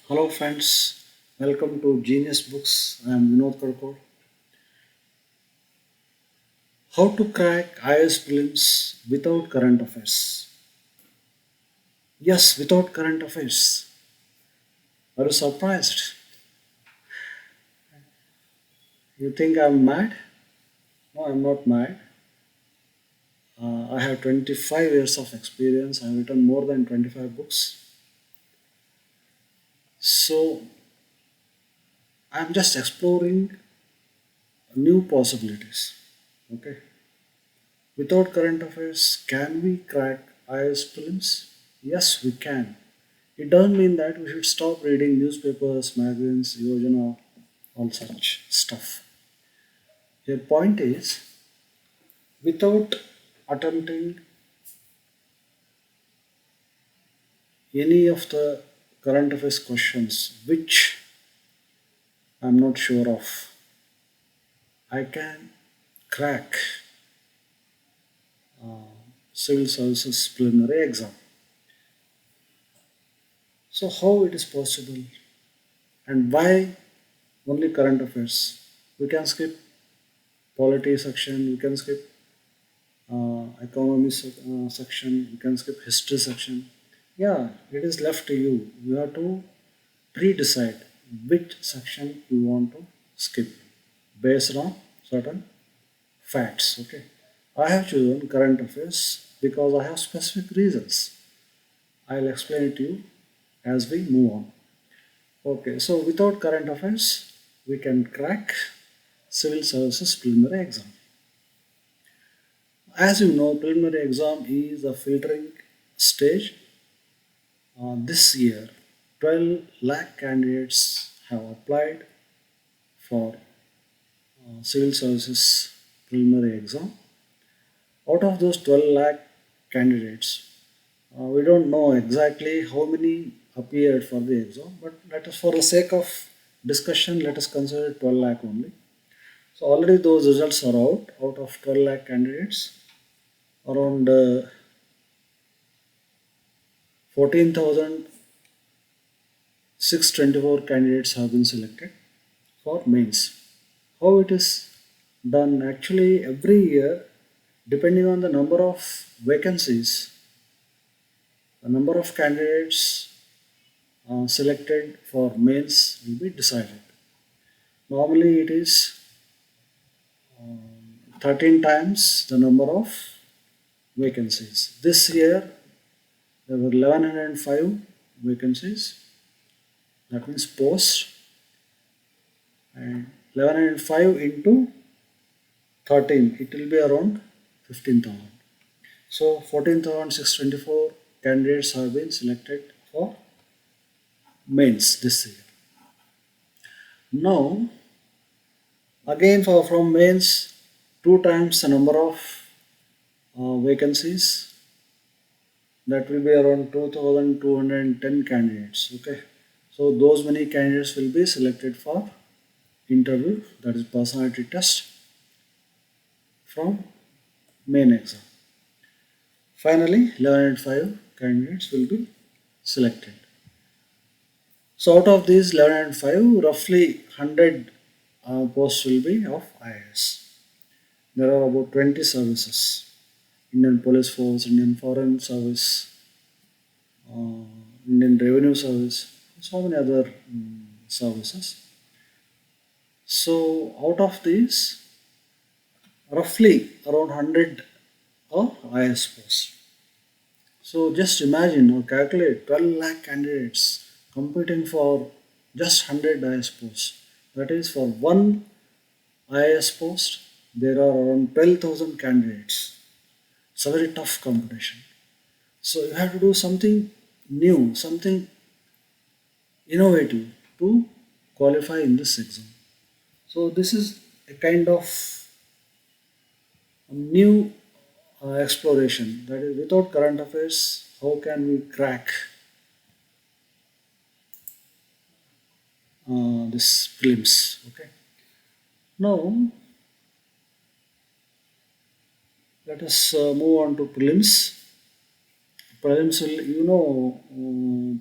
Hello friends, welcome to Genius Books. I am Vinod Kadkor. How to crack IAS prelims without current affairs? Yes, without current affairs. Are you surprised? You think I'm mad? No, I'm not mad. I have 25 years of experience. I've written more than 25 books. So I'm just exploring new possibilities. Okay. Without current affairs, can we crack IAS prelims? Yes, we can. It doesn't mean that we should stop reading newspapers, magazines, Yojana, all such stuff. The point is, without attempting any of the current affairs questions, which I'm not sure of, I can crack civil services preliminary exam. So how it is possible and why only current affairs? We can skip polity section, we can skip economy section, you can skip history section. Yeah, it is left to you. You have to pre-decide which section you want to skip based on certain facts. Okay, I have chosen current affairs because I have specific reasons. I'll explain it to you as we move on. Okay, so without current affairs, we can crack civil services preliminary exam. As you know, preliminary exam is a filtering stage. This year, 12 lakh candidates have applied for civil services preliminary exam. Out of those 12 lakh candidates, we don't know exactly how many appeared for the exam, but let us, for the sake of discussion, let us consider 12 lakh only. So already those results are out of 12 lakh candidates. Around 14,624 candidates have been selected for mains. How it is done? Actually, every year, depending on the number of vacancies, the number of candidates selected for mains will be decided. Normally, it is 13 times the number of vacancies. This year, there were 1105 vacancies, that means posts, and 1105 into 13, it will be around 15,000. So 14,624 candidates have been selected for mains this year. Now, again from mains, two times the number of vacancies, that will be around 2,210 candidates. Okay, so those many candidates will be selected for interview, that is personality test from main exam. Finally, 1105 candidates will be selected. So out of these 1105, roughly 100 posts will be of IAS. There are about 20 services: Indian Police Force, Indian Foreign Service, uh, Indian Revenue Service, so many other services. So out of these, roughly around 100 are IAS posts. So just imagine or calculate 12 lakh candidates competing for just 100 IAS posts. That is, for one IAS post, there are around 12,000 candidates. It's a very tough competition. So you have to do something new, something innovative to qualify in this exam. So this is a kind of a new exploration, that is, without current affairs, how can we crack this prelims? Okay, now let us move on to prelims. Prelims will,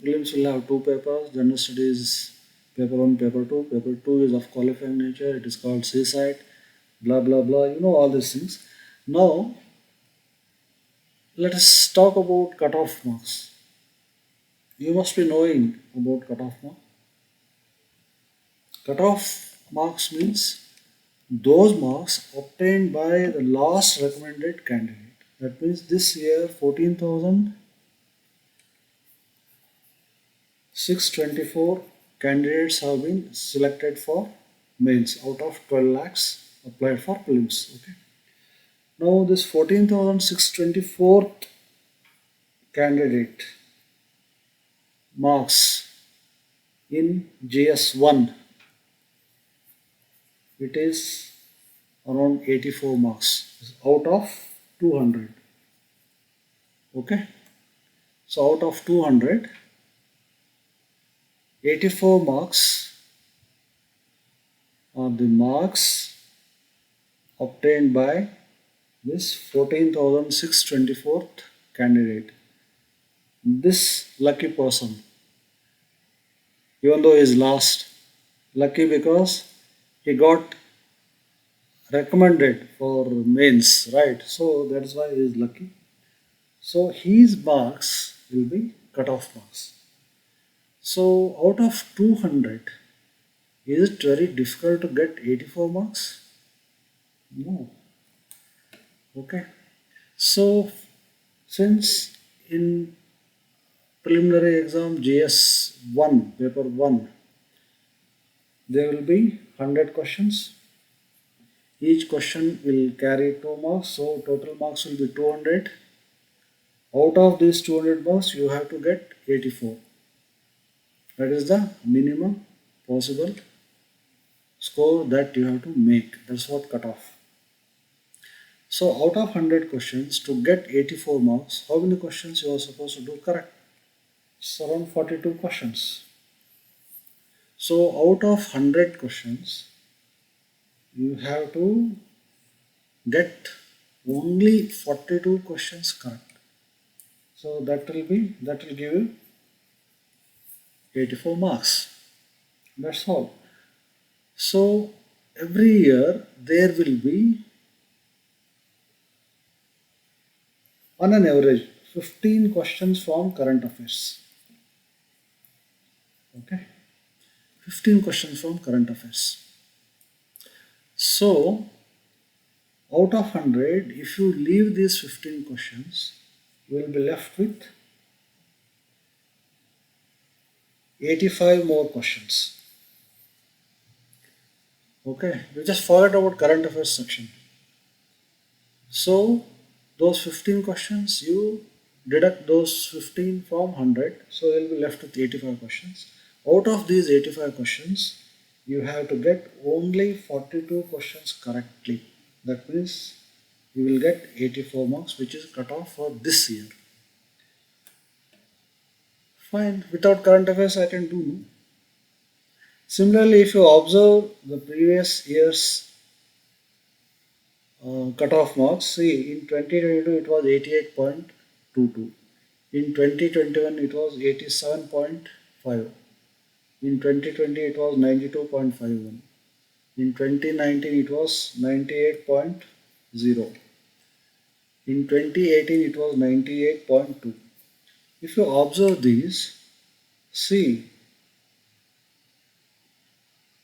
prelims will have two papers. General studies, paper 1, paper 2. Paper 2 is of qualifying nature. It is called seaside, blah blah blah. You know all these things. Now let us talk about cutoff marks. You must be knowing about cutoff mark. Cutoff marks means those marks obtained by the last recommended candidate. That means this year 14,624 candidates have been selected for mains out of 12 lakhs applied for prelims. Okay. Now this 14,624th candidate marks in GS1, it is around 84 marks out of 200. Okay. So out of 200, 84 marks are the marks obtained by this 14,624th candidate. This lucky person, even though he is last, lucky because he got recommended for mains, right? So that's why he is lucky. So his marks will be cutoff marks. So out of 200, is it very difficult to get 84 marks? No. Okay. So since in preliminary exam GS1, paper 1, there will be 100 questions. Each question will carry 2 marks, so total marks will be 200. Out of these 200 marks, you have to get 84. That is the minimum possible score that you have to make. That's what cutoff. So out of 100 questions, to get 84 marks, how many questions you are supposed to do correct? It's around 42 questions. So out of 100 questions, you have to get only 42 questions correct. So that will give you 84 marks. That's all. So every year there will be on an average 15 questions from current affairs. Okay, 15 questions from current affairs. So out of 100, if you leave these 15 questions, you will be left with 85 more questions. Okay, you just forget about current affairs section. So those 15 questions, you deduct those 15 from 100, so you will be left with 85 questions. Out of these 85 questions, you have to get only 42 questions correctly. That means you will get 84 marks, which is cut off for this year. Fine, without current affairs I can do no. Similarly, if you observe the previous year's cutoff marks, see in 2022 it was 88.22, in 2021 it was 87.5, in 2020 it was 92.51, in 2019 it was 98.0, in 2018 it was 98.2. If you observe these, see,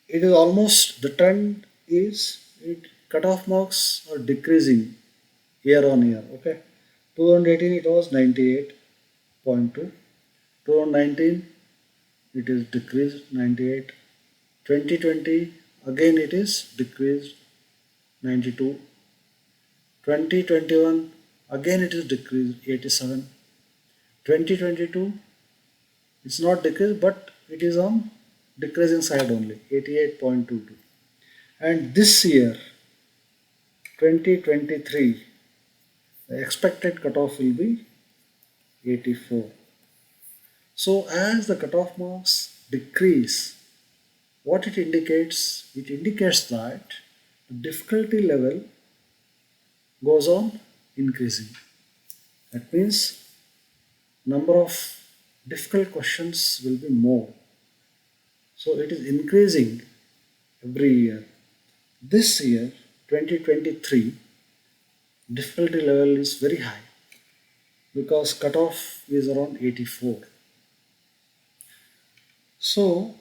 it is almost, the trend is, cutoff marks are decreasing year on year. Okay, 2018 it was 98.2, 2019 it is decreased 98, 2020 again it is decreased 92, 2021 again it is decreased 87, 2022 it's not decreased but it is on decreasing side only 88.22, and this year 2023 the expected cutoff will be 84. So as the cutoff marks decrease, what it indicates? It indicates that the difficulty level goes on increasing. That means number of difficult questions will be more. So it is increasing every year. This year, 2023, difficulty level is very high because cutoff is around 84. So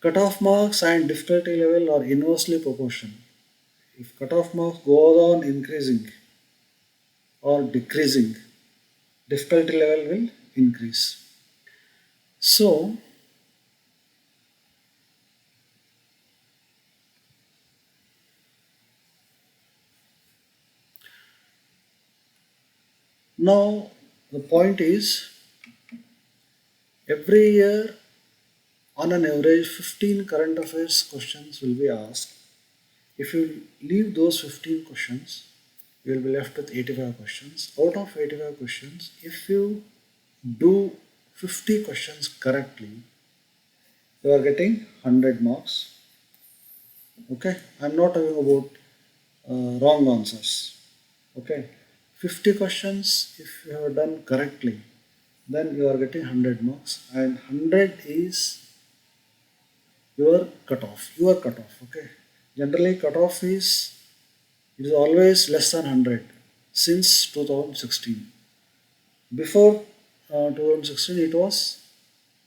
cutoff marks and difficulty level are inversely proportional. If cutoff marks goes on increasing or decreasing, difficulty level will increase. So now the point is, every year on an average 15 current affairs questions will be asked. If you leave those 15 questions, you will be left with 85 questions. Out of 85 questions, if you do 50 questions correctly, you are getting 100 marks. Okay, I'm not talking about wrong answers. Okay, 50 questions if you have done correctly, then you are getting 100 marks, and 100 is your cutoff. Okay, generally cutoff is, it is always less than 100 since 2016. Before 2016 it was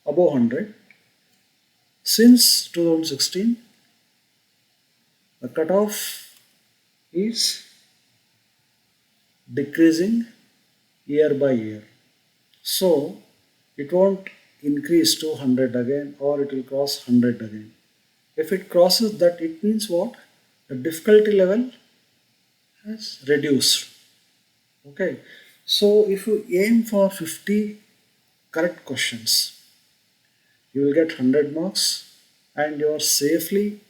above 100. Since 2016 the cutoff is decreasing year by year. So it won't increase to 100 again, or it will cross 100 again. If it crosses that, it means what? The difficulty level has reduced. Okay, so if you aim for 50 correct questions, you will get 100 marks and you are safely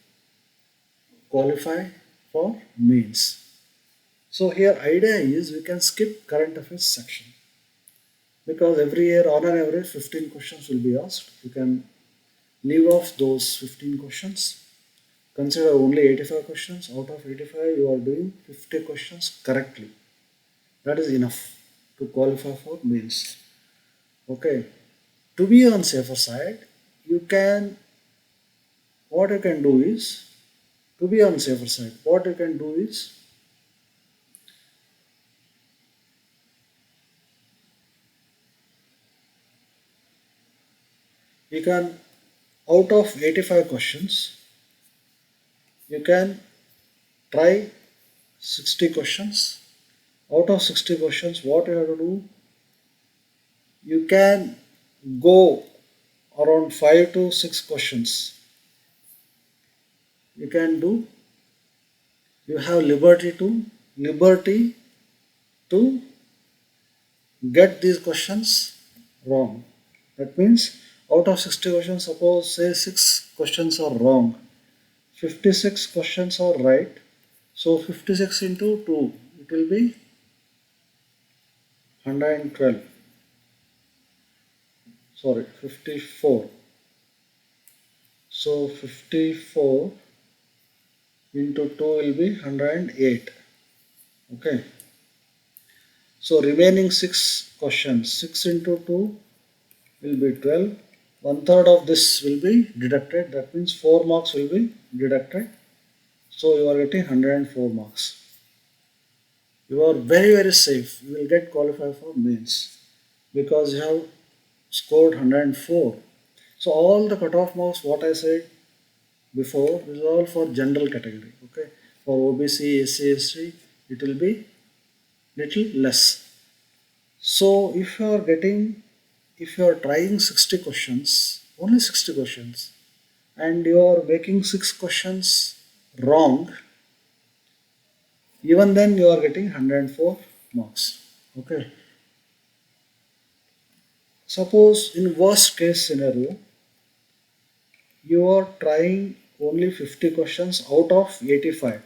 qualify for mains. So here idea is we can skip current affairs section, because every year on an average 15 questions will be asked. You can leave off those 15 questions. Consider only 85 questions. Out of 85 you are doing 50 questions correctly. That is enough to qualify for mains. Okay, to be on safer side, you can, what you can do is, to be on safer side, what you can do is, you can, out of 85 questions, you can try 60 questions. Out of 60 questions, what you have to do, you can go around 5 to 6 questions. You can do, you have liberty to get these questions wrong. That means out of 60 questions, suppose say 6 questions are wrong, 56 questions are right. So 56 into 2, it will be 112. Sorry, 54. So 54 into 2 will be 108. Okay. So remaining 6 questions, 6 into 2 will be 12. 1/3 of this will be deducted. That means 4 marks will be deducted. So you are getting 104 marks. You are very safe. You will get qualified for mains because you have scored 104. So all the cutoff marks what I said before is all for general category. Okay, for OBC, SC, ST it will be little less. So if you are trying 60 questions, only 60 questions, and you are making 6 questions wrong, even then you are getting 104 marks. Okay. Suppose in worst case scenario, you are trying only 50 questions out of 85.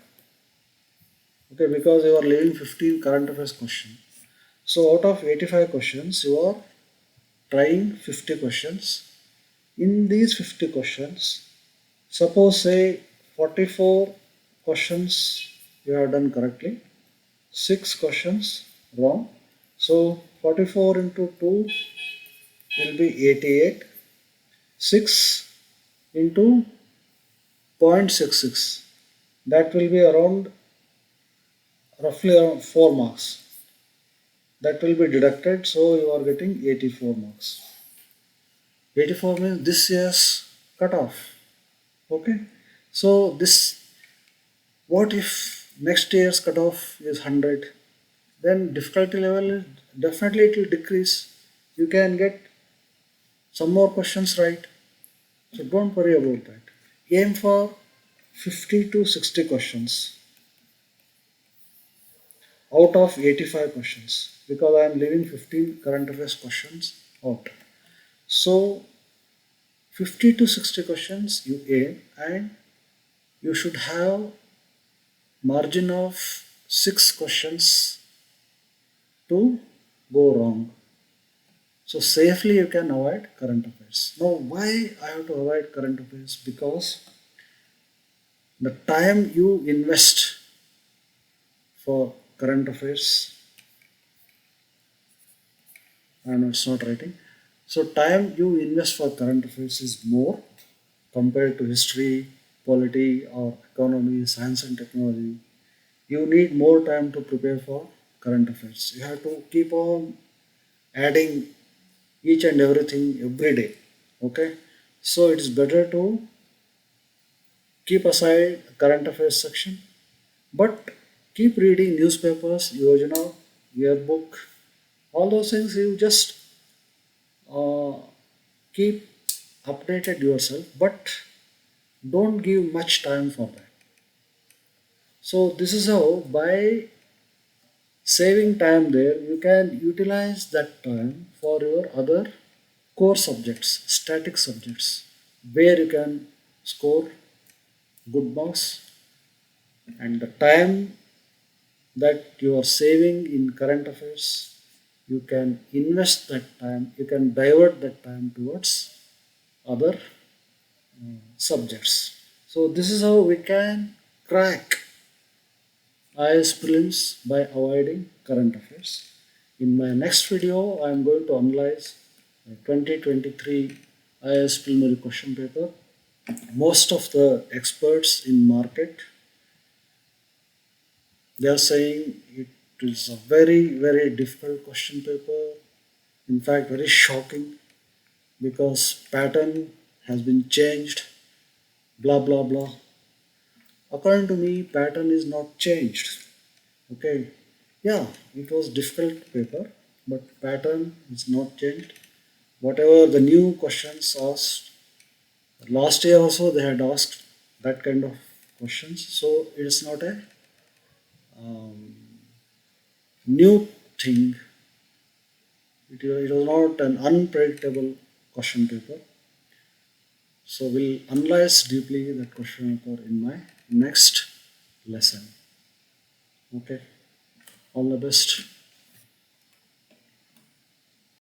Okay, because you are leaving 15 current affairs questions. So out of 85 questions, you are trying 50 questions. In these 50 questions, suppose say 44 questions you have done correctly, 6 questions wrong. So 44 into 2 will be 88. 6 into 0.66, that will be around roughly around 4 marks. That will be deducted, so you are getting 84 marks. 84 means this year's cutoff. Okay, so this, what if next year's cutoff is 100? Then difficulty level is definitely, it will decrease. You can get some more questions right. So don't worry about that. Aim for 50 to 60 questions out of 85 questions, because I am leaving 15 current affairs questions out. So 50 to 60 questions you aim, and you should have margin of 6 questions to go wrong. So safely you can avoid current affairs. Now why I have to avoid current affairs? Because the time you invest for current affairs, and it's not writing. So time you invest for current affairs is more compared to history, polity, or economy, science and technology. You need more time to prepare for current affairs. You have to keep on adding each and everything every day. Okay, so it is better to keep aside current affairs section, but keep reading newspapers, Yojana, yearbook, all those things. You just uh, keep updated yourself, but don't give much time for that. So this is how, by saving time there, you can utilize that time for your other core subjects, static subjects, where you can score good marks. And the time that you are saving in current affairs, you can invest that time, you can divert that time towards other subjects. So this is how we can crack IAS Prelims by avoiding current affairs. In my next video, I am going to analyze 2023 IAS preliminary question paper. Most of the experts in market, they are saying it is a very difficult question paper. In fact, very shocking, because pattern has been changed, blah blah blah. According to me, pattern is not changed. Okay, yeah, it was difficult paper, but pattern is not changed. Whatever the new questions asked, last year also they had asked that kind of questions, so it is not a new thing. It was not an unpredictable question paper. So we'll analyze deeply that question paper in my next lesson. Okay, all the best.